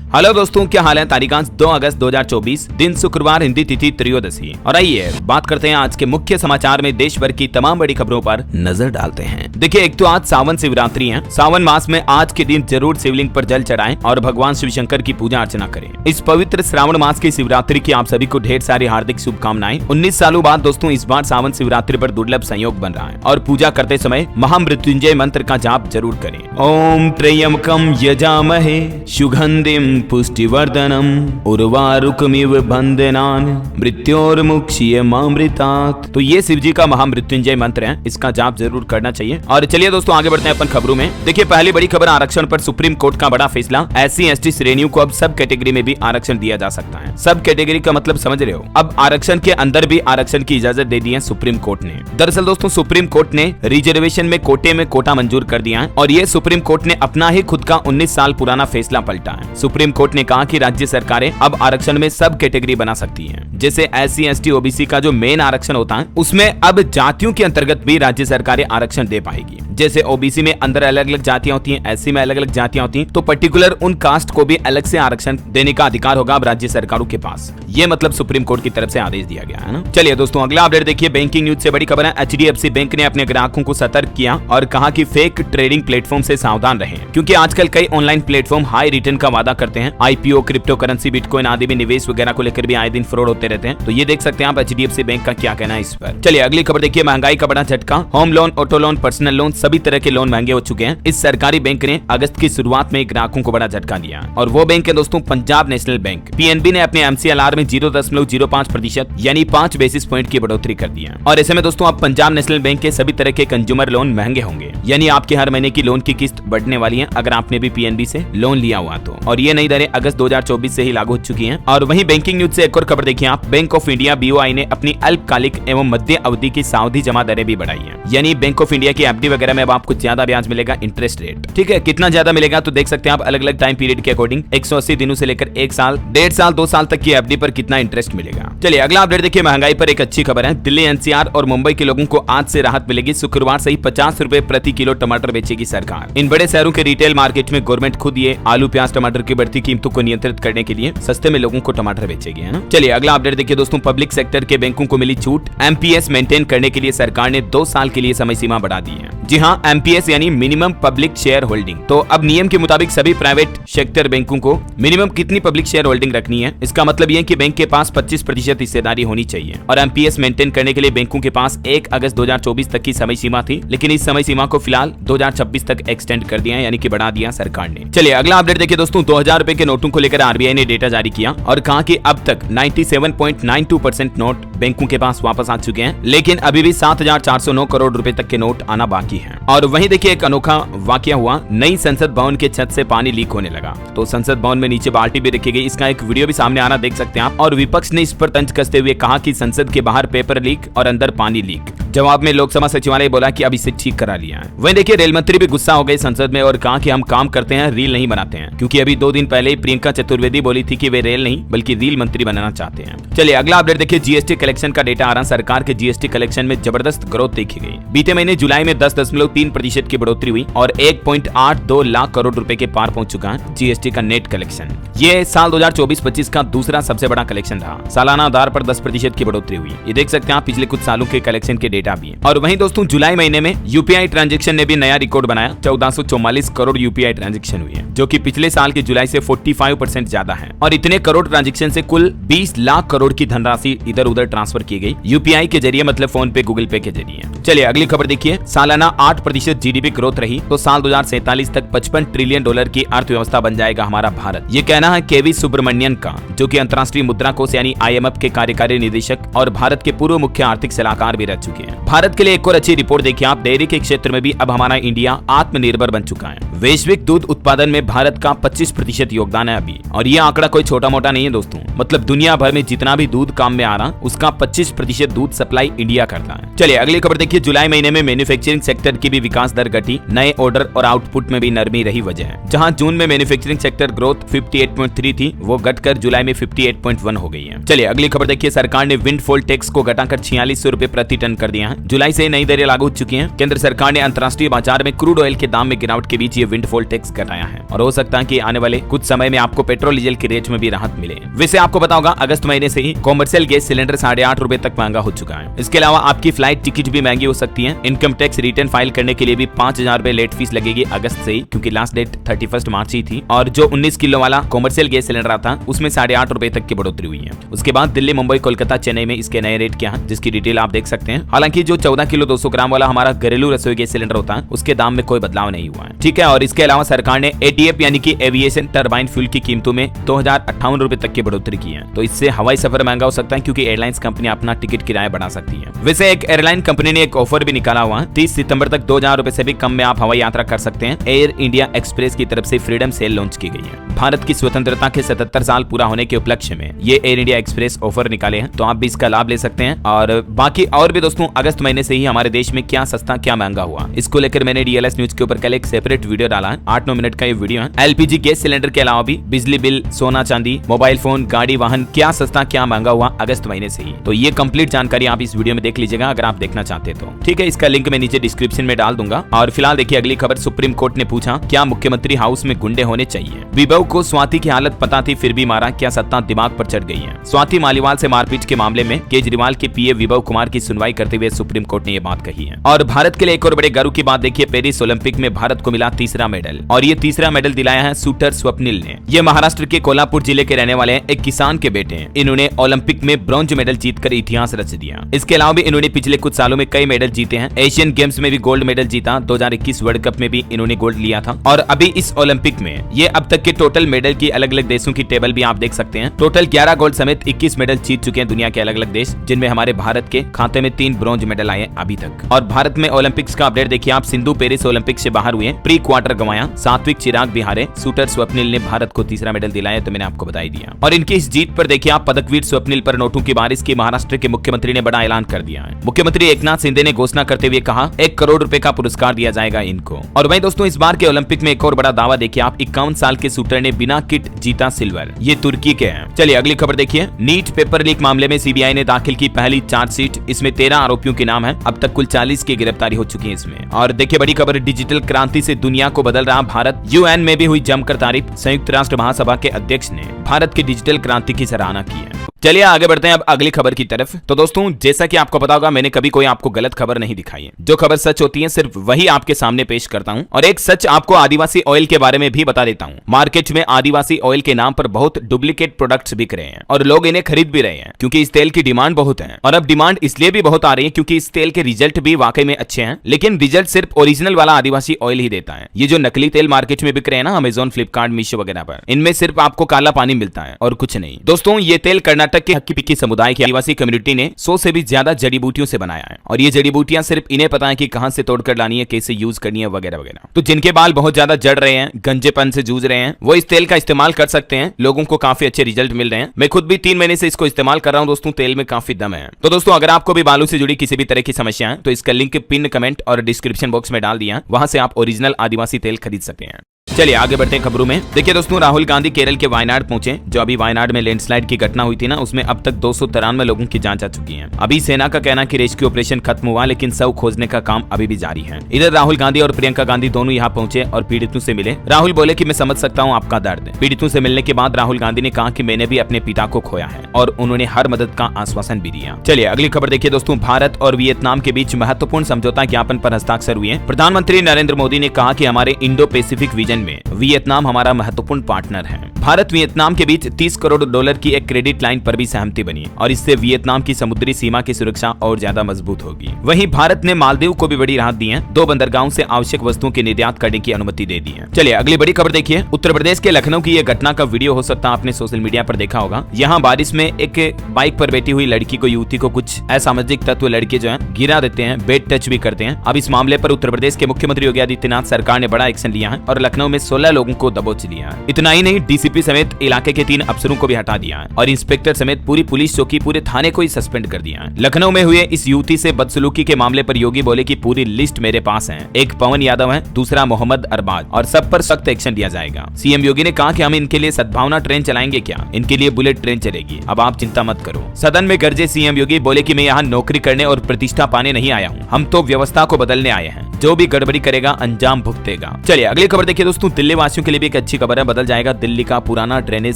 Hello दोस्तों, क्या हाल है। तारीख 2 अगस्त 2024, दिन शुक्रवार, हिंदी तिथि त्रयोदशी। और आइए बात करते हैं आज के मुख्य समाचार में देश भर की तमाम बड़ी खबरों पर नजर डालते हैं। देखिए, एक तो आज सावन शिवरात्रि है। सावन मास में आज के दिन जरूर शिवलिंग पर जल चढ़ाएं और भगवान शिव शंकर की पूजा अर्चना करें। इस पवित्र श्रावण मास की शिवरात्रि की आप सभी को ढेर सारी हार्दिक शुभकामनाएं। 19 सालों बाद दोस्तों इस बार सावन शिवरात्रि पर दुर्लभ संयोग बन रहा है और पूजा करते समय महामृत्युंजय मंत्र का जाप जरूर करें। ओम त्र्यंबकम यजामहे सुगंधिम पुष्टिवर्धनम उर्वारुकमिव बंधनान मृत्योर्मुक्षीयमामृतात्। तो ये शिव जी का महामृत्युंजय मंत्र है, इसका जाप जरूर करना चाहिए। और चलिए दोस्तों आगे बढ़ते हैं अपन खबरों में। देखिए, पहली बड़ी खबर आरक्षण पर सुप्रीम कोर्ट का बड़ा फैसला। SC/ST श्रेणियों को अब सब कैटेगरी में भी आरक्षण दिया जा सकता है। सब कैटेगरी का मतलब समझ रहे हो, अब आरक्षण के अंदर भी आरक्षण की इजाजत दे दी है सुप्रीम कोर्ट ने। दरअसल दोस्तों सुप्रीम कोर्ट ने रिजर्वेशन में कोटे में कोटा मंजूर कर दिया है और ये सुप्रीम कोर्ट ने अपना ही खुद का 19 साल पुराना फैसला पलटा है। सुप्रीम कोर्ट ने कहा कि राज्य सरकारें अब आरक्षण में सब कैटेगरी बना सकती हैं। जैसे SC/ST OBC का जो मेन आरक्षण होता है उसमें अब जातियों के अंतर्गत भी राज्य सरकारें आरक्षण दे पाएगी। जैसे OBC में अंदर अलग अलग जातियां होती हैं, SC में अलग अलग जातियां होती हैं, तो पर्टिकुलर उन कास्ट को भी अलग से आरक्षण देने का अधिकार होगा अब राज्य सरकारों के पास। ये मतलब सुप्रीम कोर्ट की तरफ से आदेश दिया गया है ना। चलिए दोस्तों अगला अपडेट देखिए, बैंकिंग न्यूज से बड़ी खबर है। HDFC बैंक ने अपने ग्राहकों को सतर्क किया और कहा कि फेक ट्रेडिंग प्लेटफॉर्म से सावधान रहें, क्योंकि आजकल कई ऑनलाइन प्लेटफॉर्म हाई रिटर्न का वादा करते हैं। IPO, क्रिप्टो करेंसी, बिटकॉइन आदि में निवेश वगैरह को लेकर भी आए दिन फ्रॉड होते रहते हैं। तो ये देख सकते हैं आप HDFC बैंक का क्या कहना है इस पर। चलिए अगली खबर देखिए, महंगाई का बड़ा झटका। Home loan, auto loan, personal loan सभी तरह के लोन महंगे हो चुके हैं। इस सरकारी बैंक ने अगस्त की शुरुआत में ग्राहकों को बड़ा झटका दिया और वो बैंक है दोस्तों पंजाब नेशनल बैंक। PNB ने अपने MCLR में 0.05% यानी 5 बेसिस पॉइंट की बढ़ोतरी कर दी है। और ऐसे में दोस्तों अब पंजाब नेशनल बैंक के सभी तरह के कंज्यूमर लोन महंगे होंगे, यानी आपके हर महीने की लोन की किस्त बढ़ने वाली है अगर आपने भी PNB से लोन लिया हुआ तो। और ये नई दरें अगस्त 2024 से ही लागू हो चुकी हैं। और वहीं बैंकिंग न्यूज से एक और खबर देखिए आप, बैंक ऑफ इंडिया BOI ने अपनी अल्पकालिक एवं मध्य अवधि की सावधि जमा दरें भी बढ़ाई है। यानी बैंक ऑफ इंडिया की FD वगैरह में अब आपको ज्यादा ब्याज मिलेगा, इंटरेस्ट रेट। ठीक है, कितना ज्यादा मिलेगा तो देख सकते हैं आप अलग अलग टाइम पीरियड के अकॉर्डिंग 180 दिनों से लेकर 1 साल, 1.5 साल, 2 साल तक की FD पर कितना इंटरेस्ट मिलेगा। चलिए अगला अपडेट देखिए, महंगाई पर एक अच्छी खबर है। दिल्ली, NCR और मुंबई के लोगों को आज से राहत मिलेगी। शुक्रवार से ही 50 रुपए प्रति किलो टमाटर बेचेगी सरकार। इन बड़े शहरों के रिटेल मार्केट में गवर्नमेंट खुद ये आलू, प्याज, टमाटर की बढ़ती कीमतों को नियंत्रित करने के लिए सस्ते में लोगों को टमाटर बेचेगी, है ना। चलिए अगला अपडेट देखिए दोस्तों, पब्लिक सेक्टर के बैंकों को मिली छूट। MPS मेंटेन करने के लिए सरकार ने 2 साल के लिए समय सीमा बढ़ा दी है। जी हाँ, MPS यानी मिनिमम पब्लिक शेयर होल्डिंग। तो अब नियम के मुताबिक सभी प्राइवेट सेक्टर बैंकों को मिनिमम कितनी पब्लिक शेयर होल्डिंग रखनी है, इसका मतलब ये कि बैंक के पास 25% हिस्सेदारी होनी चाहिए। और MPS मेंटेन करने के लिए बैंकों के पास 1 अगस्त 2024 तक की समय सीमा थी, लेकिन इस समय सीमा को फिलहाल 2026 तक एक्सटेंड कर दिया है, यानी कि बढ़ा दिया सरकार ने। चलिए अगला अपडेट देखिए दोस्तों, 2000 रुपए के नोटों को लेकर RBI ने डेटा जारी किया और कहा कि अब तक 97.92% नोट बैंकों के पास वापस आ चुके हैं, लेकिन अभी भी 7,409 करोड़ रुपए तक के नोट आना बाकी है। और वहीं देखिए एक अनोखा वाकया हुआ, नई संसद भवन के छत से पानी लीक होने लगा। तो संसद भवन में नीचे बाल्टी भी रखी गई, इसका एक वीडियो भी सामने आना देख सकते हैं आप। और विपक्ष ने इस पर तंज कसते हुए कहा कि संसद के बाहर पेपर लीक और अंदर पानी लीक। जवाब में लोकसभा सचिवालय बोला कि अब इसे ठीक करा लिया है। वहीं देखिए रेल मंत्री भी गुस्सा हो गए संसद में और कहा कि हम काम करते हैं, रील नहीं बनाते हैं, क्योंकि अभी 2 दिन पहले प्रियंका चतुर्वेदी बोली थी कि वे रेल नहीं बल्कि रील मंत्री बनना चाहते हैं। चलिए अगला अपडेट देखिए, GST कलेक्शन का डेटा आ रहा। सरकार के GST कलेक्शन में जबरदस्त ग्रोथ देखी गई। बीते महीने जुलाई में 10.3% की बढ़ोतरी हुई और 1.82 लाख करोड़ रुपए के पार पहुंच चुका है GST का नेट कलेक्शन। ये साल 2024-25 का दूसरा सबसे बड़ा कलेक्शन रहा। सालाना आधार पर 10% की बढ़ोतरी हुई। ये देख सकते हैं आप पिछले कुछ सालों के कलेक्शन के डेटा भी है। और वहीं दोस्तों जुलाई महीने में UPI ट्रांजैक्शन ने भी नया रिकॉर्ड बनाया। 1444 करोड़ UPI ट्रांजैक्शन हुई है, जो कि पिछले साल के जुलाई से 45% ज्यादा है। और इतने करोड़ ट्रांजैक्शन से कुल 20 लाख करोड़ की धनराशि इधर उधर ट्रांसफर की गई UPI के जरिए, मतलब फोन पे, गूगल पे के जरिए। चलिए अगली खबर देखिए, सालाना 8% GDP ग्रोथ रही तो साल 2047 तक $55 ट्रिलियन की अर्थव्यवस्था बन जाएगा हमारा भारत। ये कहना है KV सुब्रमण्यन का, जो कि अंतर्राष्ट्रीय मुद्रा कोष यानी IMF के कार्यकारी निदेशक और भारत के पूर्व मुख्य आर्थिक सलाहकार भी रह चुके हैं। भारत के लिए एक और अच्छी रिपोर्ट देखिए आप, डेयरी के क्षेत्र में भी अब हमारा इंडिया आत्मनिर्भर बन चुका है। वैश्विक दूध उत्पादन में भारत का 25% योगदान है अभी। और ये आंकड़ा कोई छोटा मोटा नहीं है दोस्तों, मतलब दुनिया भर में जितना भी दूध काम में आ रहा उसका का 25% दूध सप्लाई इंडिया करता है। चलिए अगली खबर देखिए, जुलाई महीने में मैन्युफैक्चरिंग सेक्टर की भी विकास दर घटी, नए ऑर्डर और आउटपुट में भी नरमी रही वजह। जहां जून में मैन्युफैक्चरिंग सेक्टर ग्रोथ 58.3 थी, वो घटकर जुलाई में 58.1 हो गई है। चलिए अगली खबर देखिए, सरकार ने विंडफॉल टैक्स को घटाकर 4600 रुपए प्रति टन कर दिया है। जुलाई से नई दरें लागू हो चुकी हैं। केंद्र सरकार ने अंतर्राष्ट्रीय बाजार में क्रूड ऑयल के दाम में गिरावट के बीच ये विंडफॉल टैक्स घटाया है और हो सकता है कि आने वाले कुछ समय में आपको पेट्रोल डीजल के रेट में भी राहत मिले। वैसे आपको पता होगा अगस्त महीने से ही कॉमर्शियल गैस सिलेंडर 8.5 रुपए तक महंगा हो चुका है। इसके अलावा आपकी फ्लाइट टिकट भी महंगी हो सकती है। इनकम टैक्स रिटर्न फाइल करने के लिए भी 5000 रुपए लेट फीस लगेगी अगस्त से ही, क्योंकि लास्ट डेट 31 मार्च ही थी। और जो 19 किलो वाला कॉमर्शियल गैस सिलेंडर आता है उसमें 8.5 रुपए तक की बढ़ोतरी हुई है। उसके बाद दिल्ली, मुंबई, कोलकाता, चेन्नई में इसके नए रेट क्या है, जिसकी डिटेल आप देख सकते हैं। हालांकि जो 14 किलो 200 ग्राम वाला हमारा घरेलू रसोई गैस सिलेंडर होता है उसके दाम में कोई बदलाव नहीं हुआ है, ठीक है। और इसके अलावा सरकार ने एटीएफ यानी कि एविएशन टरबाइन फ्यूल की कीमतों में 2058 रुपए तक की बढ़ोतरी की है। तो इससे हवाई सफर महंगा हो सकता है, क्योंकि एयरलाइंस कंपनी अपना टिकट किराया बढ़ा सकती है। वैसे एक एयरलाइन कंपनी ने एक ऑफर भी निकाला हुआ है, 30 सितंबर तक 2000 रुपए से भी कम में आप हवाई यात्रा कर सकते हैं। एयर इंडिया एक्सप्रेस की तरफ से फ्रीडम सेल लॉन्च की गई है। भारत की स्वतंत्रता के 77 साल पूरा होने के उपलक्ष्य में ये एयर इंडिया एक्सप्रेस ऑफर निकाले हैं, तो आप भी इसका लाभ ले सकते हैं। और बाकी और भी दोस्तों, अगस्त महीने से ही हमारे देश में क्या सस्ता क्या महंगा हुआ, इसको लेकर मैंने डीएलएस न्यूज के ऊपर कल एक सेपरेट वीडियो डाला है। 8-9 मिनट का ये वीडियो है। एलपीजी गैस सिलेंडर के अलावा भी बिजली बिल, सोना चांदी, मोबाइल फोन, गाड़ी वाहन, क्या सस्ता क्या महंगा हुआ अगस्त महीने से ही। तो ये कंप्लीट जानकारी आप इस वीडियो में देख लीजिएगा अगर आप देखना चाहते तो, ठीक है। इसका लिंक मैं नीचे डिस्क्रिप्शन में डाल दूंगा। और फिलहाल देखिए अगली खबर, सुप्रीम कोर्ट ने पूछा क्या मुख्यमंत्री हाउस में गुंडे होने चाहिए। विभव को स्वाति की हालत पता थी फिर भी मारा, क्या सत्ता दिमाग पर चढ़ गई है। स्वाति मालीवाल से मारपीट के मामले में केजरीवाल के पीए विभव कुमार की सुनवाई करते हुए सुप्रीम कोर्ट ने यह बात कही है। और भारत के लिए एक और बड़े गर्व की बात देखिए, पेरिस ओलंपिक में भारत को मिला तीसरा मेडल, और ये तीसरा मेडल दिलाया है शूटर स्वप्निल ने। ये महाराष्ट्र के कोल्हापुर जिले के रहने वाले एक किसान के बेटे हैं। इन्होंने ओलंपिक में ब्रॉन्ज मेडल जीतकर इतिहास रच दिया। इसके अलावा भी इन्होंने पिछले कुछ सालों में कई मेडल जीते हैं। एशियन गेम्स में भी गोल्ड मेडल जीता, 2021 वर्ल्ड कप में भी इन्होंने गोल्ड लिया था। और अभी इस ओलंपिक में ये अब तक के टोटल मेडल की अलग अलग देशों की टेबल भी आप देख सकते हैं। टोटल 11 गोल्ड समेत 21 मेडल जीत चुके हैं दुनिया के अलग अलग देश, जिनमें हमारे भारत के खाते में 3 ब्रॉन्ज मेडल आए अभी तक। और भारत में ओलंपिक्स का अपडेट देखिए आप, सिंधु पेरिस ओलंपिक से बाहर हुए, प्री क्वार्टर गंवाया, सात्विक चिराग भी हारे, शूटर स्वप्निल ने भारत को तीसरा मेडल दिलाया, तो मैंने आपको बता ही दिया। और इनकी इस जीत पर देखिए आप, पदकवीर स्वप्निल पर नोटों की बारिश की महाराष्ट्र के मुख्यमंत्री ने बड़ा ऐलान कर दिया है। मुख्यमंत्री एकनाथ शिंदे ने घोषणा करते हुए कहा 1 करोड़ रुपए का पुरस्कार दिया जाएगा इनको। और वहीं दोस्तों इस बार के ओलंपिक में एक और बड़ा दावा देखिए आप, 51 साल के शूटर ने बिना किट जीता सिल्वर, ये तुर्की के हैं। चलिए अगली खबर देखिए, नीट पेपर लीक मामले में सीबीआई ने दाखिल की पहली चार्जशीट, इसमें 13 आरोपियों के नाम है। अब तक कुल 40 की गिरफ्तारी हो चुकी है इसमें। और देखिए बड़ी खबर, डिजिटल क्रांति से दुनिया को बदल रहा भारत, यूएन में भी हुई जमकर तारीफ। संयुक्त राष्ट्र महासभा के अध्यक्ष ने भारत की डिजिटल क्रांति की सराहना की है। चलिए आगे बढ़ते हैं अब अगली खबर की तरफ। तो दोस्तों जैसा कि आपको पता होगा, मैंने कभी कोई आपको गलत खबर नहीं दिखाई है। जो खबर सच होती है सिर्फ वही आपके सामने पेश करता हूं। और एक सच आपको आदिवासी ऑयल के बारे में भी बता देता हूं। मार्केट में आदिवासी ऑयल के नाम पर बहुत डुप्लीकेट प्रोडक्ट्स बिक रहे हैं और लोग इन्हें खरीद भी रहे हैं, क्योंकि इस तेल की डिमांड बहुत है। और अब डिमांड इसलिए भी बहुत आ रही है क्योंकि इस तेल के रिजल्ट भी वाकई में अच्छे हैं, लेकिन रिजल्ट सिर्फ ओरिजिनल वाला आदिवासी ऑयल ही देता है। ये जो नकली तेल मार्केट में बिक रहे हैं ना, अमेजोन, फ्लिपकार्ट, मीशो वगैरह पर, इनमें सिर्फ आपको काला पानी मिलता है और कुछ नहीं। दोस्तों ये तेल कर्नाटक के हक्की पिक्की समुदाय की आदिवासी कम्युनिटी ने 100 से भी ज्यादा जड़ी बूटियों से बनाया है। और ये जड़ी बूटियां सिर्फ इन्हें पता है कि कहां से तोड़कर लानी है, कैसे यूज करनी है वगैरह वगैरह। तो जिनके बाल बहुत ज्यादा जड़ रहे हैं, गंजेपन से जूझ रहे हैं, वो इस तेल का इस्तेमाल कर सकते हैं। लोगों को काफी अच्छे रिजल्ट मिल रहे हैं। मैं खुद भी 3 महीने से इसको इस्तेमाल कर रहा हूं दोस्तों, तेल में काफी दम है। तो दोस्तों अगर आपको भी बालों से जुड़ी किसी भी तरह की समस्या है तो इसका लिंक पिन कमेंट और डिस्क्रिप्शन बॉक्स में डाल दिया, वहां से आप ओरिजिनल आदिवासी तेल खरीद सकते हैं। चलिए आगे बढ़ते हैं खबरों में। देखिए दोस्तों, राहुल गांधी केरल के वायनाड पहुंचे। जो अभी वायनाड में लैंडस्लाइड की घटना हुई थी ना, उसमें अब तक 293 लोगों की जान जा चुकी है। अभी सेना का कहना है कि रेस्क्यू ऑपरेशन खत्म हुआ, लेकिन शव खोजने का काम अभी भी जारी है। इधर राहुल गांधी और प्रियंका गांधी दोनों यहाँ पहुंचे और पीड़ितों से मिले। राहुल बोले कि मैं समझ सकता हूँ आपका दर्द। पीड़ितों से मिलने के बाद राहुल गांधी ने कहा कि मैंने भी अपने पिता को खोया है और उन्होंने हर मदद का आश्वासन भी दिया। चलिए अगली खबर देखिए दोस्तों, भारत और वियतनाम के बीच महत्वपूर्ण समझौता ज्ञापन पर हस्ताक्षर हुए। प्रधानमंत्री नरेंद्र मोदी ने कहा कि हमारे इंडो पैसिफिक रीजन में वियतनाम हमारा महत्वपूर्ण पार्टनर है। भारत वियतनाम के बीच $30 करोड़ की एक क्रेडिट लाइन पर भी सहमति बनी और इससे वियतनाम की समुद्री सीमा की सुरक्षा और ज्यादा मजबूत होगी। वहीं भारत ने मालदीव को भी बड़ी राहत दी है। 2 बंदरगाहों से आवश्यक वस्तुओं के निर्यात करने की अनुमति दे दी है। चलिए अगली बड़ी खबर देखिए, उत्तर प्रदेश के लखनऊ की यह घटना का वीडियो हो सकता है आपने सोशल मीडिया पर देखा होगा। यहाँ बारिश में एक बाइक पर बैठी हुई लड़की को, युवती को कुछ असामाजिक तत्व लड़के जो है गिरा देते हैं, बेड टच भी करते हैं। अब इस मामले पर उत्तर प्रदेश के मुख्यमंत्री योगी आदित्यनाथ सरकार ने बड़ा एक्शन लिया है और लखनऊ में 16 लोगों को दबोच लिया। इतना ही नहीं, डीसीपी डीसीपी समेत इलाके के 3 अफसरों को भी हटा दिया है और इंस्पेक्टर समेत पूरी पुलिस चौकी पूरे थाने को ही सस्पेंड कर दिया है। लखनऊ में हुए इस युवती से बदसलूकी के मामले पर योगी बोले कि पूरी लिस्ट मेरे पास है। एक पवन यादव है, दूसरा मोहम्मद अरबाज और सब पर सख्त एक्शन लिया जाएगा। सीएम योगी ने कहा कि हम इनके लिए सद्भावना ट्रेन चलाएंगे क्या, इनके लिए बुलेट ट्रेन चलेगी, अब आप चिंता मत करो। सदन में गरजे सीएम योगी, बोले कि मैं यहाँ नौकरी करने और प्रतिष्ठा पाने नहीं आया हूँ, हम तो व्यवस्था को बदलने आए हैं, जो भी गड़बड़ी करेगा अंजाम भुगतेगा। चलिए अगली खबर देखिए दोस्तों, दिल्ली वासियों के लिए भी एक अच्छी खबर है, बदल जाएगा दिल्ली का पुराना ड्रेनेज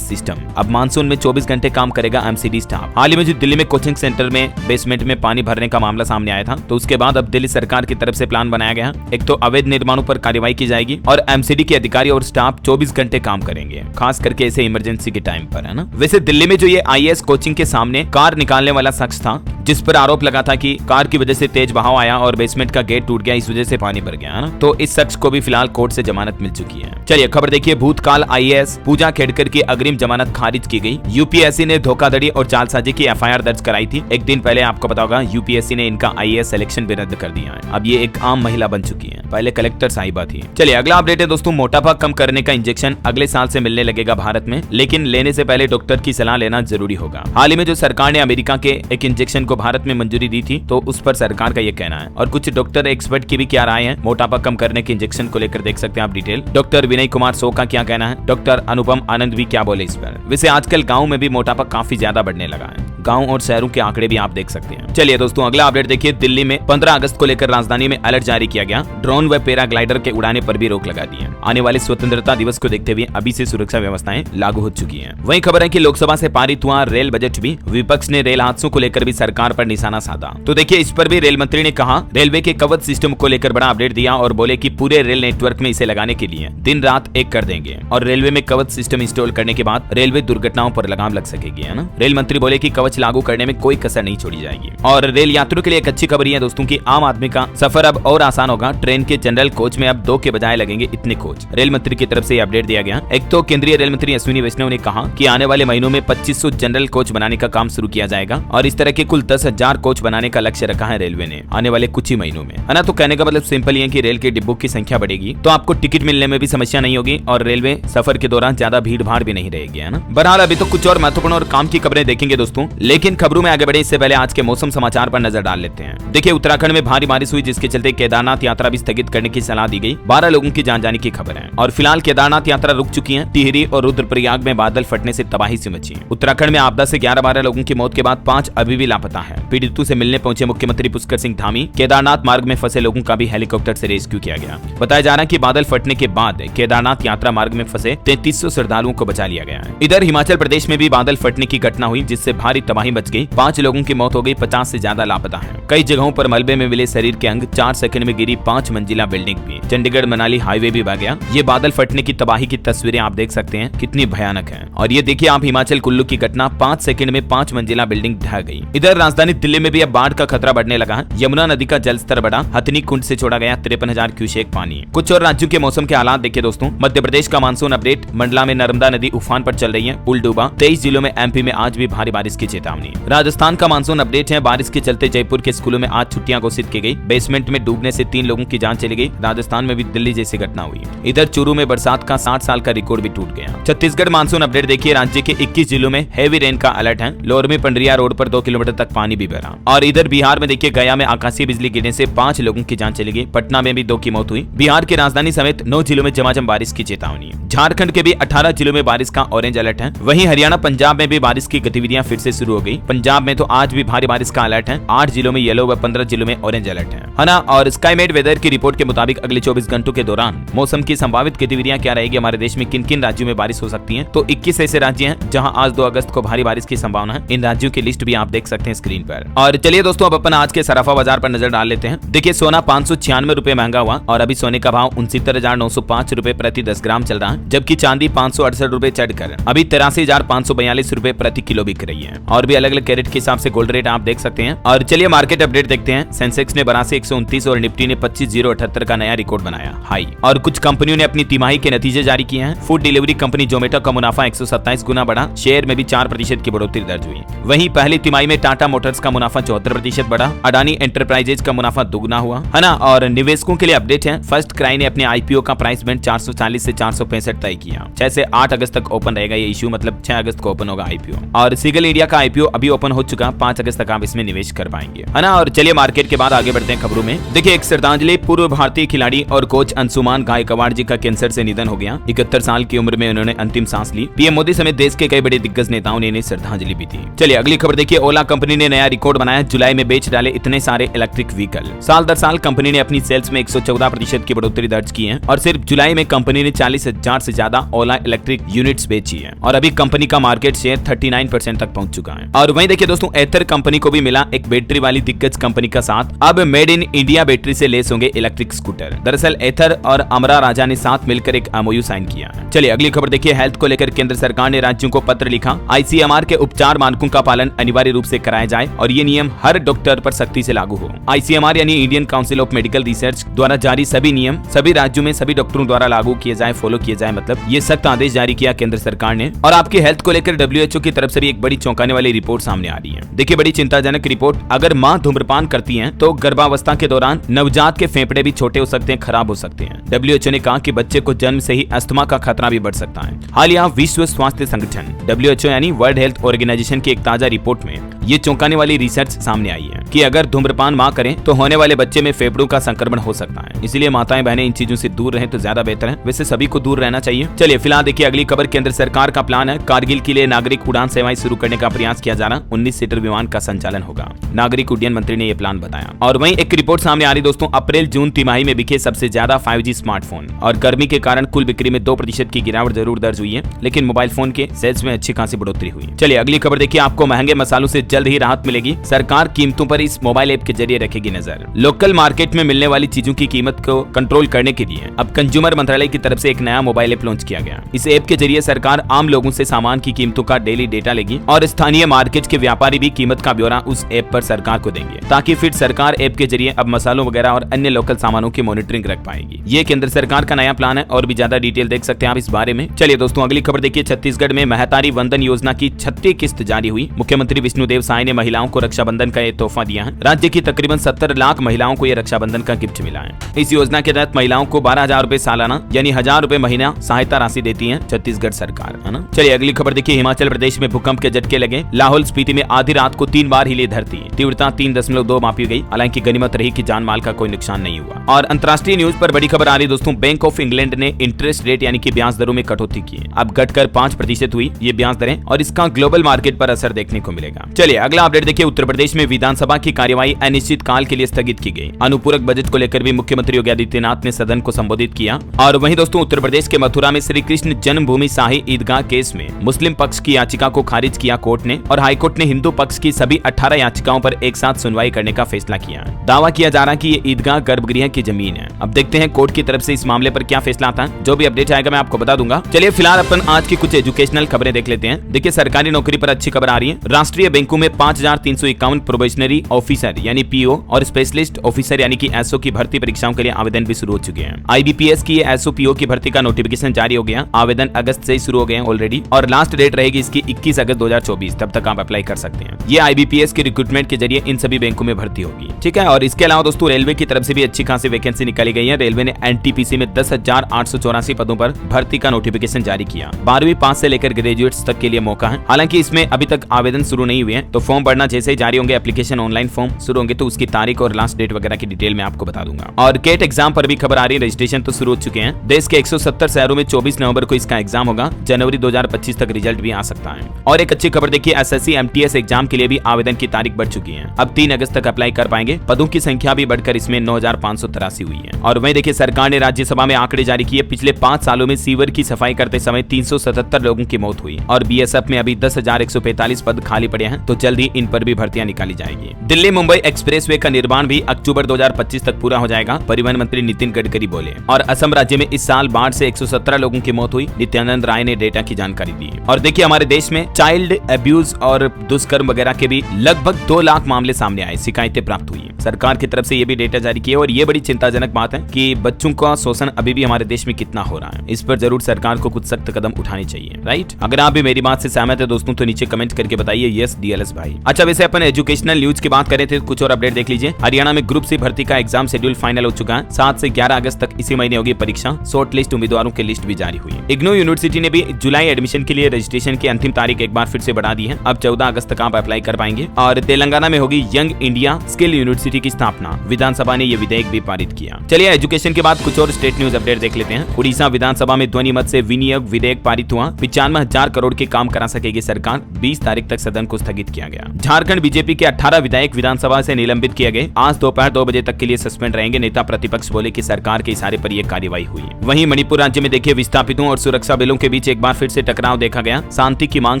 सिस्टम। अब मानसून में 24 घंटे काम करेगा एमसीडी स्टाफ। हाल ही में जो दिल्ली में कोचिंग सेंटर में बेसमेंट में पानी भरने का मामला सामने आया था, तो उसके बाद अब दिल्ली सरकार की तरफ से प्लान बनाया गया। एक तो अवैध निर्माणों पर कार्रवाई की जाएगी और एमसीडी के अधिकारी और स्टाफ 24 घंटे काम करेंगे, खास करके ऐसे इमरजेंसी के टाइम पर, है ना। वैसे दिल्ली में जो ये आईएएस कोचिंग के सामने कार निकालने वाला शख्स था, जिस पर आरोप लगा था कि कार की वजह से तेज बहाव आया और बेसमेंट का गेट टूट गया, इस वजह से पानी भर गया, है ना। तो इस शख्स को भी फिलहाल कोर्ट से जमानत मिल चुकी है। चलिए खबर देखिए, भूतकाल आईएएस पूजा खेड़कर की अग्रिम जमानत खारिज की गई। यूपीएससी ने धोखाधड़ी और जालसाजी की एफआईआर दर्ज कराई थी। एक दिन पहले आपको पता होगा यूपीएससी ने इनका आईएएस सिलेक्शन भी रद्द कर दिया है। अब ये एक आम महिला बन चुकी है, पहले कलेक्टर साहिबा थी। चलिए अगला अपडेट है दोस्तों, मोटापा कम करने का इंजेक्शन अगले साल से मिलने लगेगा भारत में, लेकिन लेने से पहले डॉक्टर की सलाह लेना जरूरी होगा। हाल ही में जो सरकार ने अमेरिका के एक इंजेक्शन को भारत में मंजूरी दी थी, तो उस पर सरकार का ये कहना है और कुछ डॉक्टर एक्सपर्ट की भी क्या राय है मोटापा कम करने के इंजेक्शन को लेकर, देख सकते हैं आप डिटेल। डॉक्टर विनय कुमार सो का क्या कहना है, डॉक्टर अनुपम आनंद भी क्या बोले इस पर। वैसे आजकल गाँव में भी मोटापा काफी ज्यादा बढ़ने लगा है, गांव और शहरों के आंकड़े भी आप देख सकते हैं। चलिए दोस्तों अगला अपडेट देखिए, दिल्ली में 15 अगस्त को लेकर राजधानी में अलर्ट जारी किया गया। ड्रोन व पैराग्लाइडर के उड़ाने पर भी रोक लगा दी है। आने वाले स्वतंत्रता दिवस को देखते हुए अभी से सुरक्षा व्यवस्थाएं लागू हो चुकी हैं। वहीं खबर है कि लोकसभा से पारित हुआ रेल बजट भी, विपक्ष ने रेल हादसों को लेकर भी सरकार पर निशाना साधा। तो देखिए इस पर भी रेल मंत्री ने कहा, रेलवे के कवच सिस्टम को लेकर बड़ा अपडेट दिया और बोले कि पूरे रेल नेटवर्क में इसे लगाने के लिए दिन रात एक कर देंगे और रेलवे में कवच सिस्टम इंस्टॉल करने के बाद रेलवे दुर्घटनाओं पर लगाम लग सकेगी, है ना। रेल मंत्री बोले कि कवच लागू करने में कोई कसर नहीं छोड़ी जाएगी। और रेल यात्रियों के लिए एक अच्छी खबर है दोस्तों की आम आदमी का सफर अब और आसान होगा। ट्रेन के जनरल कोच में अब 2 के बजाय लगेंगे इतने कोच। रेल मंत्री की तरफ से अपडेट दिया गया। एक तो केंद्रीय रेल मंत्री अश्विनी वैष्णव ने कहा कि आने वाले महीनों में 2500 जनरल कोच बनाने का काम शुरू किया जाएगा और इस तरह के कुल 10,000 कोच बनाने का लक्ष्य रखा है रेलवे ने आने वाले कुछ ही महीनों में, है ना। तो कहने का मतलब सिंपल है कि रेल के डिब्बों की संख्या बढ़ेगी तो आपको टिकट मिलने में भी समस्या नहीं होगी और रेलवे सफर के दौरान ज्यादा भीड़ भाड़ भी नहीं रहेगी, है ना। बहरहाल अभी तो कुछ और महत्वपूर्ण और काम की खबरें देखेंगे दोस्तों, लेकिन खबरों में आगे बढ़े इससे पहले आज के मौसम समाचार पर नजर डाल लेते हैं। देखिए उत्तराखंड में भारी बारिश हुई जिसके चलते केदारनाथ यात्रा भी स्थगित करने की सलाह दी गई। 12 लोगों की जान जाने की खबर है और फिलहाल केदारनाथ यात्रा रुक चुकी है। टिहरी और रुद्रप्रयाग में बादल फटने से तबाही से मची। उत्तराखंड में आपदा से 11-12 लोगों की मौत के बाद 5 अभी भी लापता है। पीड़ितों से मिलने पहुंचे मुख्यमंत्री पुष्कर सिंह धामी। केदारनाथ मार्ग में फंसे लोगों का भी हेलीकॉप्टर से रेस्क्यू किया गया। बताया जा रहा है कि बादल फटने के बाद केदारनाथ यात्रा मार्ग में फंसे 3300 श्रद्धालुओं को बचा लिया गया है। इधर हिमाचल प्रदेश में भी बादल फटने की घटना हुई जिससे भारी तबाही मच गई। 5 लोगों की मौत हो गई, 50 से ज्यादा लापता है। कई जगहों पर मलबे में मिले शरीर के अंग, 4 सेकंड में गिरी 5 मंजिला बिल्डिंग भी। चंडीगढ़ मनाली हाईवे भी बह गया। ये बादल फटने की तबाही की तस्वीरें आप देख सकते हैं कितनी भयानक है। और ये देखिए आप हिमाचल कुल्लू की घटना, 5 सेकंड में 5 मंजिला बिल्डिंग ढह गई। इधर राजधानी दिल्ली में भी अब बाढ़ का खतरा बढ़ने लगा है। यमुना नदी का जलस्तर बढ़ा, हथनी कुंड से छोड़ा गया 53,000 क्यूसेक पानी। कुछ और राज्यों के मौसम के हालात देखिए दोस्तों। मध्य प्रदेश का मानसून अपडेट, मंडला में नर्मदा नदी उफान पर चल रही है, पुल डूबा। 23 जिलों में एमपी में आज भी भारी बारिश की चेतावनी। राजस्थान का मानसून अपडेट है, बारिश के चलते जयपुर के स्कूलों में आज छुट्टियां घोषित की गई। बेसमेंट में डूबने से 3 लोगों की जान चली गई। राजस्थान में भी दिल्ली जैसी घटना हुई। इधर चूरू में बरसात का 60 साल का रिकॉर्ड भी टूट गया। छत्तीसगढ़ मानसून अपडेट देखिए, राज्य के 21 जिलों में हेवी रेन का अलर्ट है। लोअर में पंडरिया रोड पर 2 किलोमीटर तक पानी भी बहा। और इधर बिहार में देखिए, गया में आकाशीय बिजली गिरने से 5 लोगों की जान चली गई। पटना में भी 2 की मौत हुई। बिहार की राजधानी समेत 9 जिलों में झमाझम बारिश की चेतावनी। झारखंड के भी 18 जिलों में बारिश का ऑरेंज अलर्ट है। वहीं हरियाणा पंजाब में भी बारिश की गतिविधियां फिर से शुरू हो गई। पंजाब में तो आज भी भारी बारिश का अलर्ट है। 8 जिलों में येलो व 15 जिलों में ऑरेंज अलर्ट है ना। और स्काईमेट वेदर की रिपोर्ट के मुताबिक अगले 24 घंटों के दौरान मौसम की संभावित गतिविधियां क्या रहेगी, हमारे देश में किन किन राज्यों में बारिश हो सकती है। तो 21 ऐसे राज्य हैं जहां आज 2 अगस्त को भारी बारिश की संभावना है। इन राज्यों की लिस्ट भी आप देख सकते हैं स्क्रीन पर। और चलिए दोस्तों अब अपन आज के सराफा बाजार पर नजर डाल लेते हैं। देखिए सोना 596 रुपए महंगा हुआ और अभी सोने का भाव 69,905 रुपए प्रति 10 ग्राम चल रहा है, जबकि चांदी 568 रुपए चढ़कर अभी 83,542 रुपए प्रति किलो बिक रही है। और भी अलग अलग कैरेट के हिसाब से गोल्ड रेट आप देख सकते हैं। और चलिए मार्केट अपडेट देखते हैं। सेंसेक्स ने 82,129 और निफ्टी ने 25,078 का नया रिकॉर्ड बनाया हाई। और कुछ कंपनियों ने अपनी तिमाही के नतीजे जारी किए हैं। फूड डिलीवरी कंपनी जोमेटो का मुनाफा 127 गुना बढ़ा, शेयर में भी 4% की बढ़ोतरी दर्ज हुई। वहीं पहली तिमाही में टाटा मोटर्स का मुनाफा 74% बढ़ा, अडानी एंटरप्राइजेज का मुनाफा दुगना हुआ है ना। और निवेशकों के लिए अपडेट है, फर्स्ट क्राई ने अपने आईपीओ का प्राइस बैंड 440 से 465 तय किया। 6 से 8 अगस्त तक ओपन रहेगा ये इश्यू, मतलब 6 अगस्त को ओपन होगा आईपीओ। और सिगल इंडिया का आईपीओ अभी ओपन हो चुका, 5 अगस्त तक आप इसमें निवेश कर पाएंगे, है ना। और चलिए मार्केट के बाद आगे बढ़ते हैं खबरों में। देखिए एक श्रद्धांजलि, पूर्व भारतीय खिलाड़ी और कोच अंशुमान गायकवाड़ जी का कैंसर से निधन हो गया। 71 साल की उम्र में उन्होंने अंतिम सांस ली। पीएम मोदी समेत देश के कई बड़े दिग्गज नेताओं ने इन्हें श्रद्धांजलि भी दी। चलिए अगली खबर देखिए, ओला कंपनी ने नया रिकॉर्ड बनाया, जुलाई में बेच डाले इतने सारे इलेक्ट्रिक व्हीकल। साल दर साल कंपनी ने अपनी सेल्स में 114% की बढ़ोतरी दर्ज की है और सिर्फ जुलाई में कंपनी ने 40,000 से ज्यादा ओला इलेक्ट्रिक यूनिट्स बेची है और अभी कंपनी का मार्केट शेयर 39% तक पहुंच चुका है। और वहीं देखिए दोस्तों, एथर कंपनी को भी मिला एक बैटरी वाली दिग्गज कंपनी का साथ। अब मेड इन इंडिया बैटरी से लेस होंगे इलेक्ट्रिक स्कूटर। दरअसल एथर और अमरा राजा ने साथ मिलकर एक एमओयू साइन किया। चलिए अगली खबर देखिए, हेल्थ को लेकर केंद्र सरकार ने राज्यों को पत्र लिखा। आईसीएमआर के उपचार मानकों का पालन अनिवार्य रूप से कराया जाए और ये नियम हर डॉक्टर पर सख्ती से लागू हो। आईसीएमआर यानी Indian council of medical research द्वारा जारी सभी नियम सभी राज्यों में सभी डॉक्टरों द्वारा लागू किए जाए, फॉलो किए जाए, मतलब ये सख्त आदेश जारी किया केंद्र सरकार ने। और आपकी हेल्थ को लेकर डब्ल्यूएचओ की तरफ से भी एक बड़ी चौंकाने वाली रिपोर्ट सामने आ रही है। देखिए बड़ी चिंताजनक रिपोर्ट, अगर मां धूम्रपान करती हैं तो गर्भावस्था के दौरान नवजात के फेफड़े भी छोटे हो सकते हैं, खराब हो सकते हैं। डब्ल्यूएचओ ने कहा कि बच्चे को जन्म से ही अस्थमा का खतरा भी बढ़ सकता है। हालिया विश्व स्वास्थ्य संगठन डब्ल्यूएचओ यानी वर्ल्ड हेल्थ ऑर्गेनाइजेशन की एक ताजा रिपोर्ट में ये चौंकाने वाली रिसर्च सामने आई है कि अगर धूम्रपान मां करें तो होने वाले बच्चे में फेफड़ों का संक्रमण हो सकता है। इसलिए माताएं बहनें इन चीजों से दूर रहें तो ज्यादा बेहतर है। वैसे सभी को दूर रहना चाहिए। चलिए फिलहाल देखिए अगली खबर, केंद्र सरकार का प्लान है कारगिल के लिए नागरिक उड़ान सेवाएं शुरू करने का प्रयास किया जा रहा। 19 सीटर विमान का संचालन होगा, नागरिक उड्डयन मंत्री ने यह प्लान बताया। और वहीं एक रिपोर्ट सामने आ रही दोस्तों, अप्रैल जून तिमाही में बिके सबसे ज्यादा 5G स्मार्टफोन। और गर्मी के कारण कुल बिक्री में 2% की गिरावट जरूर दर्ज हुई है, लेकिन मोबाइल फोन के सेल्स में अच्छी खासी बढ़ोतरी हुई। चलिए अगली खबर देखिए, आपको महंगे मसालों से जल्द ही राहत मिलेगी। सरकार कीमतों पर इस मोबाइल ऐप के जरिए रखेगी नजर। लोकल मार्केट में मिलने वाली चीजों की कीमत को कंट्रोल करने के लिए अब कंज्यूमर मंत्रालय की तरफ से एक नया मोबाइल ऐप लॉन्च किया गया। इस ऐप के जरिए सरकार आम लोगों से सामान की कीमतों का डेली डेटा लेगी और स्थानीय मार्केट के व्यापारी भी कीमत का ब्यौरा उस ऐप पर सरकार को देंगे, ताकि फिर सरकार ऐप के जरिए अब मसालों वगैरह और अन्य लोकल सामानों की मॉनिटरिंग रख पाएगी। ये केंद्र सरकार का नया प्लान है और भी ज्यादा डिटेल देख सकते हैं आप इस बारे में। चलिए दोस्तों अगली खबर देखिए, छत्तीसगढ़ में महतारी वंदन योजना की 36वीं किस्त जारी हुई। मुख्यमंत्री विष्णुदेव साय ने महिलाओं को रक्षाबंधन का तोहफा दिया है। राज्य की तकरीबन 70 लाख महिलाओं को यह रक्षाबंधन का गिफ्ट मिला है। इस योजना के तहत महिलाओं को 12,000 रुपए सालाना यानी 1,000 रुपए महीना सहायता राशि देती है छत्तीसगढ़ सरकार, है ना। चलिए अगली खबर देखिए, हिमाचल प्रदेश में भूकंप के झटके लगे। लाहौल स्पीति में आधी रात को 3 बार हिली धरती, तीव्रता 3.2 मापी गई। हालांकि गनीमत रही कि जान माल का कोई नुकसान नहीं हुआ। और अंतर्राष्ट्रीय न्यूज पर बड़ी खबर आ रही दोस्तों, बैंक ऑफ इंग्लैंड ने इंटरेस्ट रेट यानी कि ब्याज दरों में कटौती की, अब घटकर 5% हुई ये ब्याज दरें और इसका ग्लोबल मार्केट पर असर देखने को मिलेगा। चलिए अगला अपडेट देखिए, उत्तर प्रदेश में विधानसभा की कार्यवाही अनिश्चित काल के लिए स्थगित की गई। अनुपूरक बजट को लेकर भी मुख्यमंत्री योगी आदित्यनाथ ने सदन को संबोधित किया। और वहीं दोस्तों उत्तर प्रदेश के मथुरा में श्री कृष्ण जन्मभूमि शाही ईदगाह केस में मुस्लिम पक्ष की याचिका को खारिज किया कोर्ट ने और हाईकोर्ट ने हिंदू पक्ष की सभी 18 याचिकाओं पर एक साथ सुनवाई करने का फैसला किया। दावा किया जा रहा कि ये ईदगाह गर्भगृह की जमीन है। अब देखते हैं कोर्ट की तरफ से इस मामले पर क्या फैसला आता है। जो भी अपडेट आएगा मैं आपको बता दूंगा। चलिए फिलहाल अपन आज की कुछ एजुकेशनल खबरें देख लेते हैं। देखिए सरकारी नौकरी पर अच्छी खबर आ रही है। राष्ट्रीय बैंकों में 5,351 प्रोबेशनरी ऑफिसर यानी पीओ और स्पेशलिस्ट ऑफिसर यानी कि एसओ की भर्ती परीक्षाओं के लिए आवेदन भी शुरू हो चुके हैं। आईबीपीएस की एसओ पीओ की भर्ती का नोटिफिकेशन जारी हो गया। आवेदन अगस्त से ही शुरू हो गए हैं ऑलरेडी और लास्ट डेट रहेगी इसकी 21 अगस्त 2024। तब तक आप अप्लाई कर सकते हैं। ये आईबीपीएस के रिक्रूटमेंट के जरिए इन सभी बैंकों में भर्ती होगी, ठीक है। और इसके अलावा दोस्तों रेलवे की तरफ से भी अच्छी खासी वैकेंसी निकाली गई है। रेलवे ने एनटीपीसी में 10,884 पदों पर भर्ती का नोटिफिकेशन जारी किया। 12वीं पास से लेकर ग्रेजुएट्स तक के लिए मौका है। हालांकि इसमें अभी तक आवेदन शुरू नहीं हुए हैं, तो फॉर्म भरना जैसे ही जारी होंगे, एप्लीकेशन ऑनलाइन फॉर्म शुरू होंगे तो उसकी तारीख और लास्ट डेट वगैरह की डिटेल में आपको बता दूंगा। और गेट एग्जाम पर भी खबर आ रही है, रजिस्ट्रेशन तो शुरू हो चुके हैं। देश के 170 शहरों में 24 नवंबर को इसका एग्जाम होगा। जनवरी 2025 तक रिजल्ट भी आ सकता है। और एक अच्छी खबर देखिए, एसएससी एमटीएस एग्जाम के लिए भी आवेदन की तारीख बढ़ चुकी है। अब 3 अगस्त तक अप्लाई कर पाएंगे। पदों की संख्या भी बढ़कर इसमें 9,583 हुई है। और वहीं देखिए सरकार ने राज्यसभा में आंकड़े जारी किए। पिछले 5 सालों में सीवर की सफाई करते समय 377 लोगों की मौत हुई और बीएसएफ में अभी 10,145 पद खाली पड़े हैं। तो तो जल्द ही इन पर भी भर्तियां निकाली जाएगी। दिल्ली मुंबई एक्सप्रेसवे का निर्माण भी अक्टूबर 2025 तक पूरा हो जाएगा, परिवहन मंत्री नितिन गडकरी बोले। और असम राज्य में इस साल बाढ़ से 117 लोगों की मौत हुई, नित्यानंद राय ने डेटा की जानकारी दी। और देखिए हमारे देश में चाइल्ड अब्यूज और दुष्कर्म वगैरह के भी लगभग 2 लाख मामले सामने आए, शिकायतें प्राप्त हुई। सरकार की तरफ से ये भी डेटा जारी किया और ये बड़ी चिंताजनक बात है कि बच्चों का शोषण अभी भी हमारे देश में कितना हो रहा है। इस पर जरूर सरकार को कुछ सख्त कदम उठानी चाहिए, राइट। अगर आप भी मेरी बात से सहमत है दोस्तों तो नीचे कमेंट करके बताइए यस डीएलएस भाई। अच्छा वैसे अपन एजुकेशनल न्यूज की बात करें थे, कुछ और अपडेट देख लीजिए। हरियाणा में ग्रुप सी भर्ती का एग्जाम शेड्यूल फाइनल हो चुका है। 7 से 11 अगस्त तक इसी महीने होगी परीक्षा। शॉर्ट लिस्ट उम्मीदवारों की लिस्ट भी जारी हुई। इग्नू यूनिवर्सिटी ने भी जुलाई एडमिशन के लिए रजिस्ट्रेशन की अंतिम तारीख एक बार फिर से बढ़ा दी है। अब 14 अगस्त तक आप अप्लाई कर पाएंगे। और तेलंगाना में होगी यंग इंडिया स्किल यूनिवर्सिटी की स्थापना। विधानसभा ने यह विधेयक भी पारित किया। चलिए एजुकेशन के बाद कुछ और स्टेट न्यूज अपडेट देख लेते हैं। उड़ीसा विधानसभा में ध्वनि मत से विनियोग विधेयक पारित हुआ। 95,000 करोड़ के काम करा सकेगी सरकार। 20 तारीख तक सदन को स्थगित किया गया। झारखंड बीजेपी के 18 विधायक विधानसभा से निलंबित किए गए। आज दोपहर 2 बजे तक के लिए सस्पेंड रहेंगे। नेता प्रतिपक्ष बोले कि सरकार के इशारे पर यह कार्रवाई हुई। वहीं मणिपुर राज्य में देखिए विस्थापितों और सुरक्षा बलों के बीच एक बार फिर से टकराव देखा गया। शांति की मांग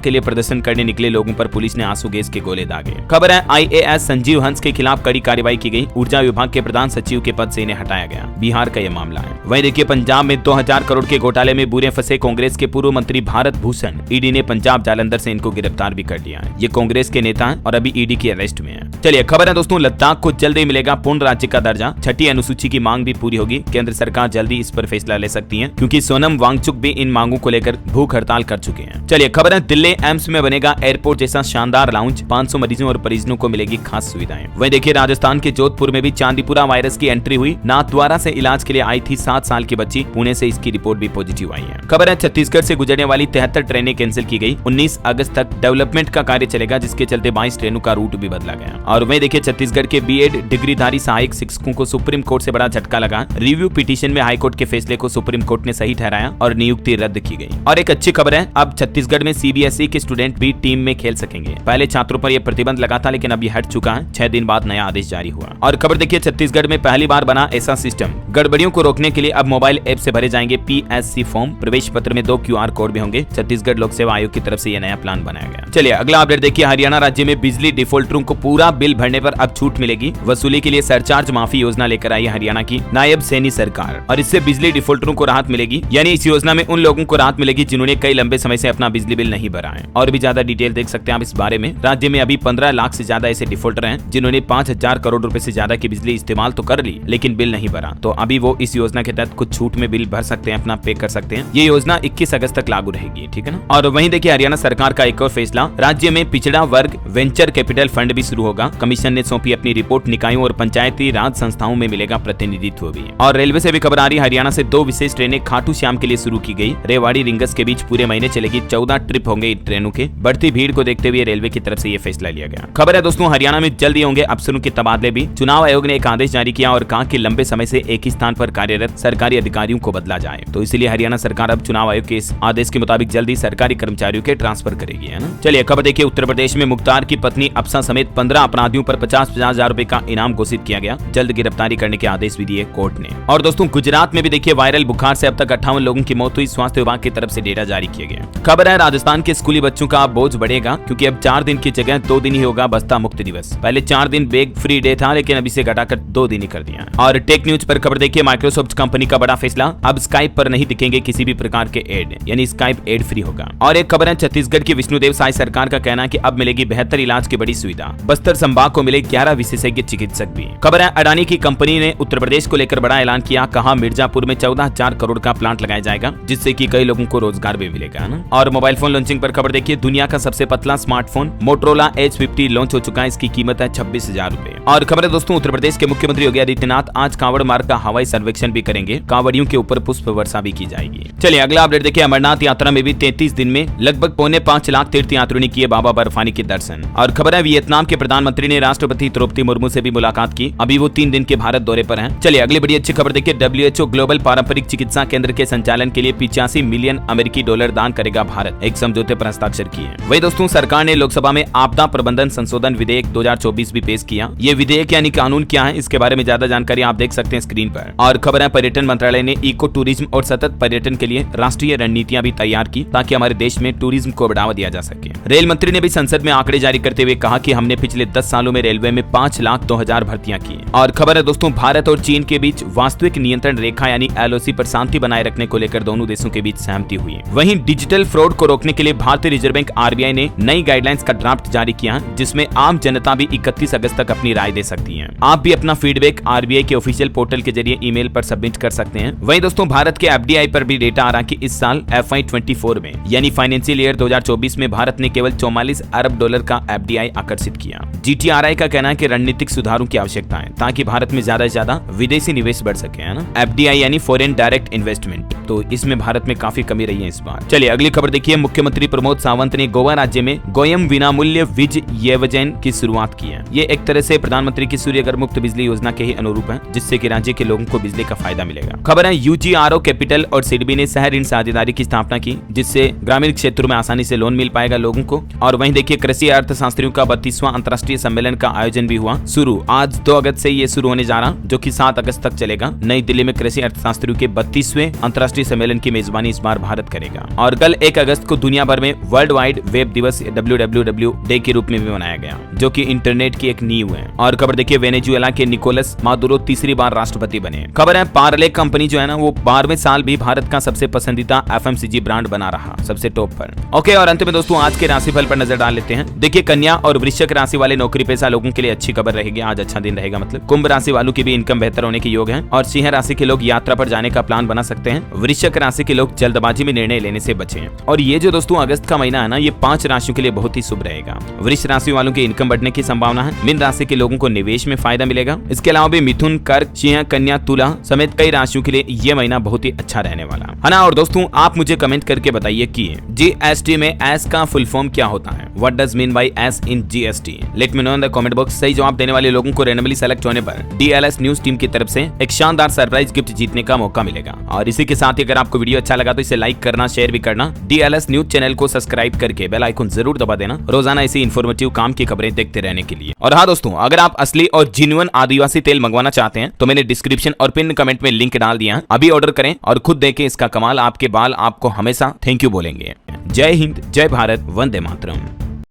के लिए प्रदर्शन करने निकले लोगों पर पुलिस ने आंसू गैस के गोले दागे। खबर है आईएएस संजीव हंस के खिलाफ कड़ी कार्रवाई की गई। ऊर्जा विभाग के प्रधान सचिव के पद से इन्हें हटाया गया। बिहार का यह मामला है। वहीं देखिए पंजाब में 2000 करोड़ के घोटाले में बुरे फंसे कांग्रेस के पूर्व मंत्री भारत भूषण। ईडी ने पंजाब जालंधर से इनको गिरफ्तार भी कर लिया है। ये कांग्रेस के नेता हैं और अभी ईडी की अरेस्ट में है। चलिए खबर है दोस्तों लद्दाख को जल्द ही मिलेगा पूर्ण राज्य का दर्जा। 6ठी अनुसूची की मांग भी पूरी होगी। केंद्र सरकार जल्दी इस पर फैसला ले सकती है क्योंकि सोनम वांगचुक भी इन मांगों को लेकर भूख हड़ताल कर चुके हैं। चलिए खबर है दिल्ली एम्स में बनेगा एयरपोर्ट जैसा शानदार लाउंज। 500 मरीजों और परिजनों को मिलेगी खास सुविधाएं। वहीं देखिए राजस्थान के जोधपुर में भी चांदीपुरा वायरस की एंट्री हुई। नाथद्वारा से इलाज के लिए आई थी 7 साल की बच्ची। पुणे से इसकी रिपोर्ट भी पॉजिटिव आई है। खबर है छत्तीसगढ़ से गुजरने वाली 73 ट्रेनें कैंसिल की गई। 19 अगस्त तक डेवलपमेंट का कार्य चलेगा जिसके चलते 22 ट्रेनों का रूट भी बदला गया। और वहीं देखिए छत्तीसगढ़ के बीएड डिग्रीधारी सहायक शिक्षकों को सुप्रीम कोर्ट से बड़ा झटका लगा। रिव्यू पिटीशन में हाईकोर्ट के फैसले को सुप्रीम कोर्ट ने सही ठहराया और नियुक्ति रद्द की गई। और एक अच्छी खबर है अब छत्तीसगढ़ में सीबीएसई के स्टूडेंट भी टीम में खेल सकेंगे। पहले छात्रों पर यह प्रतिबंध लगा था लेकिन अब ये हट चुका है। 6 दिन बाद नया आदेश जारी हुआ। और खबर देखिए छत्तीसगढ़ में पहली बार बना ऐसा सिस्टम। गड़बड़ियों को रोकने के लिए अब मोबाइल ऐप से भरे जाएंगे पीएससी फॉर्म। प्रवेश पत्र में 2 QR कोड भी होंगे। छत्तीसगढ़ लोक सेवा आयोग की तरफ से यह नया प्लान बनाया गया। चलिए अगला अपडेट देखिए हरियाणा राज्य में बिजली डिफॉल्टरों को पूरा बिल भरने पर अब छूट मिलेगी। वसूली के लिए सरचार्ज माफी योजना लेकर आई हरियाणा की नायब सैनी सरकार और इससे बिजली डिफॉल्टरों को राहत मिलेगी। यानी इस योजना में उन लोगों को राहत मिलेगी जिन्होंने कई लंबे समय से अपना बिजली बिल नहीं भरा है। और भी ज्यादा डिटेल देख सकते हैं आप इस बारे में। राज्य में अभी 15 लाख से ज्यादा ऐसे डिफॉल्टर हैं जिन्होंने 5000 करोड़ रुपए से ज्यादा की बिजली इस्तेमाल तो कर ली लेकिन बिल नहीं भरा। तो अभी वो इस योजना के तहत कुछ छूट में बिल भर सकते हैं, अपना पे कर सकते हैं। ये योजना 21 अगस्त तक लागू रहेगी, ठीक है ना। और वहीं देखिए हरियाणा सरकार का एक और फैसला, राज्य में पिछड़ा वर्ग वेंचर कैपिटल फंड भी शुरू होगा। कमीशन ने सौंपी अपनी रिपोर्ट। निकायों और पंचायती राज संस्थाओं में मिलेगा प्रतिनिधित्व भी। और रेलवे से भी खबर आ रही है हरियाणा से 2 विशेष ट्रेनें खाटू श्याम के लिए शुरू की गई। रेवाड़ी रिंगस के बीच पूरे महीने चलेगी। 14 ट्रिप होंगे इन ट्रेनों के। बढ़ती भीड़ को देखते हुए रेलवे की तरफ से ये फैसला लिया गया। खबर है दोस्तों हरियाणा में जल्द ही होंगे अफसरों के तबादले भी। चुनाव आयोग ने एक आदेश जारी किया और कहा कि लंबे समय से एक ही स्थान पर कार्यरत सरकारी अधिकारियों को बदला जाए। तो इसलिए हरियाणा सरकार अब चुनाव आयोग के इस आदेश के मुताबिक जल्दी सरकारी कर्मचारियों के ट्रांसफर करेगी, है ना। चलिए खबर देखिए उत्तर प्रदेश में मुख्तार की पत्नी अफसा समेत 15 अपराधियों पर 50-50 हजार रुपए का इनाम घोषित किया गया। जल्द गिरफ्तारी करने के आदेश भी दिए कोर्ट ने। और दोस्तों गुजरात में भी देखिए वायरल बुखार से अब तक 58 लोगों की मौत हुई। स्वास्थ्य विभाग की तरफ से डेटा जारी किया गया। खबर है राजस्थान के स्कूली बच्चों का बोझ बढ़ेगा क्योंकि अब 4 दिन की जगह 2 दिन ही होगा बस्ता मुक्त दिवस। पहले 4 दिन बैग फ्री डे था लेकिन अभी से घटाकर 2 दिन ही कर दिया। और टेक न्यूज पर खबर देखिए माइक्रोसॉफ्ट कंपनी का बड़ा फैसला। अब स्काइप पर नहीं दिखेंगे किसी भी प्रकार के एड, यानी स्काइप एड फ्री होगा। और एक खबर है छत्तीसगढ़ की विष्णुदेव साय सरकार का कहना है कि अब मिलेगी बेहतर इलाज की बड़ी सुविधा। बस्तर संभाग को मिले 11 विशेषज्ञ चिकित्सक भी। खबर है अडानी की कंपनी ने उत्तर प्रदेश को लेकर बड़ा ऐलान किया। कहा मिर्जापुर में 14,000 करोड़ का प्लांट लगाया जाएगा जिससे कि कई लोगों को रोजगार भी मिलेगा ना। और मोबाइल फोन लॉन्चिंग पर खबर देखिए दुनिया का सबसे पतला स्मार्टफोन मोटरोला H50 लॉन्च हो चुका है। इसकी कीमत है 26,000 रुपए। और खबर है दोस्तों उत्तर प्रदेश के मुख्यमंत्री योगी आदित्यनाथ आज कांवड़ मार्ग का हवाई सर्वेक्षण भी करेंगे। कांवड़ियों के ऊपर पुष्प वर्षा भी की जाएगी। चलिए अगला अपडेट देखिए अमरनाथ यात्रा में भी 33 दिन में लगभग 4.25 लाख तीर्थ यात्रियों ने किए बाबा बर्फानी के दर्शन। और खबर है वियतनाम के प्रधानमंत्री प्रधानमंत्री ने राष्ट्रपति द्रौपदी मुर्मू से भी मुलाकात की। अभी वो 3 दिन के भारत दौरे पर हैं। चलिए अगली बड़ी अच्छी खबर देखिए। WHO ग्लोबल पारंपरिक चिकित्सा केंद्र के संचालन के लिए 85 मिलियन अमेरिकी डॉलर दान करेगा भारत, एक समझौते पर हस्ताक्षर किए। वही दोस्तों सरकार ने लोकसभा में आपदा प्रबंधन संशोधन विधेयक 2024 भी पेश किया। ये विधेयक यानी कानून क्या है, इसके बारे में ज्यादा जानकारी आप देख सकते हैं स्क्रीन पर। और खबर है पर्यटन मंत्रालय ने इको टूरिज्म और सतत पर्यटन के लिए राष्ट्रीय रणनीतियां भी तैयार की ताकि हमारे देश में टूरिज्म को बढ़ावा दिया जा सके। रेल मंत्री ने भी संसद में आंकड़े जारी करते हुए कहा कि हमने पिछले 10 सालों में रेलवे में 5,02,000 भर्तियां की। और खबर है दोस्तों भारत और चीन के बीच वास्तविक नियंत्रण रेखा यानी LOC पर शांति बनाए रखने को लेकर दोनों देशों के बीच सहमति हुई। वहीं डिजिटल फ्रॉड को रोकने के लिए भारतीय रिजर्व बैंक RBI ने नई गाइडलाइंस का ड्राफ्ट जारी किया, जिसमें आम जनता भी 31 अगस्त तक अपनी राय दे सकती है। आप भी अपना फीडबैक RBI के ऑफिशियल पोर्टल के जरिए ईमेल पर सबमिट कर सकते हैं। वहीं दोस्तों भारत के FDI पर भी डेटा आ रहा कि इस साल FY24 में यानी फाइनेंशियल ईयर 2024 में भारत ने केवल 44 अरब डॉलर का FDI आकर्षित किया। GTRI का कहना है कि रणनीतिक सुधारों की आवश्यकता है ताकि भारत में ज्यादा से ज्यादा विदेशी निवेश बढ़ सके, है ना। FDI यानी फॉरेन डायरेक्ट इन्वेस्टमेंट, तो इसमें भारत में काफी कमी रही है इस बार। चलिए अगली खबर देखिए। मुख्यमंत्री प्रमोद सावंत ने गोवा राज्य में गोयम विनामूल्य विज योजना की शुरुआत की है। ये एक तरह से प्रधानमंत्री की सूर्यघर मुक्त बिजली योजना के ही अनुरूप है, जिससे कि राज्य के लोगों को बिजली का फायदा मिलेगा। खबर है UGRO कैपिटल और सिडबी ने शहर ऋण साझेदारी की स्थापना की, जिससे ग्रामीण क्षेत्रों में आसानी से लोन मिल पाएगा लोगों को। और वहीं देखिए कृषि अर्थशास्त्रियों का 32वां अंतर्राष्ट्रीय सम्मेलन का आयोजन भी हुआ शुरू। आज 2 अगस्त से ये शुरू होने जा रहा, जो कि 7 अगस्त तक चलेगा। नई दिल्ली में कृषि अर्थशास्त्रियों के 32वें अंतर्राष्ट्रीय सम्मेलन की मेजबानी इस बार भारत करेगा। और कल 1 अगस्त को दुनिया भर में वर्ल्ड वाइड वेब दिवस WWW डे के रूप में भी मनाया गया, जो कि इंटरनेट की एक नींव है। और खबर देखिए वेनेजुएला के निकोलस मादुरो तीसरी बार राष्ट्रपति बने। खबर है पार्ले कंपनी जो है ना, वो 12वें साल भी भारत का सबसे पसंदीदा FMCG ब्रांड बना रहा, सबसे टॉप पर। ओके, और अंत में दोस्तों आज के राशिफल पर नजर डाल लेते हैं। देखिए कन्या और वृश्चिक राशि वाले नौकरी पेशा लोगों के लिए अच्छी खबर रहेगी, आज अच्छा दिन रहेगा मतलब। कुंभ राशि वालों की भी इनकम बेहतर होने के योग है। और सिंह राशि के लोग यात्रा पर जाने का प्लान बना सकते हैं। वृश्चिक राशि के लोग जल्दबाजी में निर्णय लेने से बचें। और ये जो दोस्तों अगस्त का महीना है ना, ये 5 राशियों के लिए बहुत ही शुभ रहेगा। वृश्चिक राशि वालों की इनकम बढ़ने की संभावना है। मीन राशि के लोगों को निवेश में फायदा मिलेगा। इसके अलावा भी मिथुन, कर्क, सिंह, कन्या, तुला समेत कई राशियों के लिए ये महीना बहुत ही अच्छा रहने वाला है ना। और दोस्तों आप मुझे कमेंट करके बताइए कि GST में S का फुल फॉर्म क्या होता है। What does mean by S in GST? Let me know in the comment box। सही जवाब देने वाले लोगों को रैंडमली सेलेक्ट होने पर DLS न्यूज टीम की तरफ से एक शानदार सरप्राइज गिफ्ट जीतने का मौका मिलेगा। और इसी के साथ ही अगर आपको वीडियो अच्छा लगा तो इसे लाइक करना, शेयर भी करना। DLS न्यूज चैनल को सब्सक्राइब करके बेल आइकन जरूर दबा देना, रोजाना ऐसी इन्फॉर्मेटिव काम की खबरें देखते रहने के लिए। और हाँ दोस्तों, अगर आप असली और जेन्युइन आदिवासी तेल मंगवाना चाहते हैं तो मैंने डिस्क्रिप्शन और पिन कमेंट में लिंक डाल दिया है, अभी ऑर्डर करें और खुद देखें इसका कमाल। आपके बाल आपको हमेशा थैंक यू बोलेंगे। जय हिंद, जय भारत, वंदे मातरम।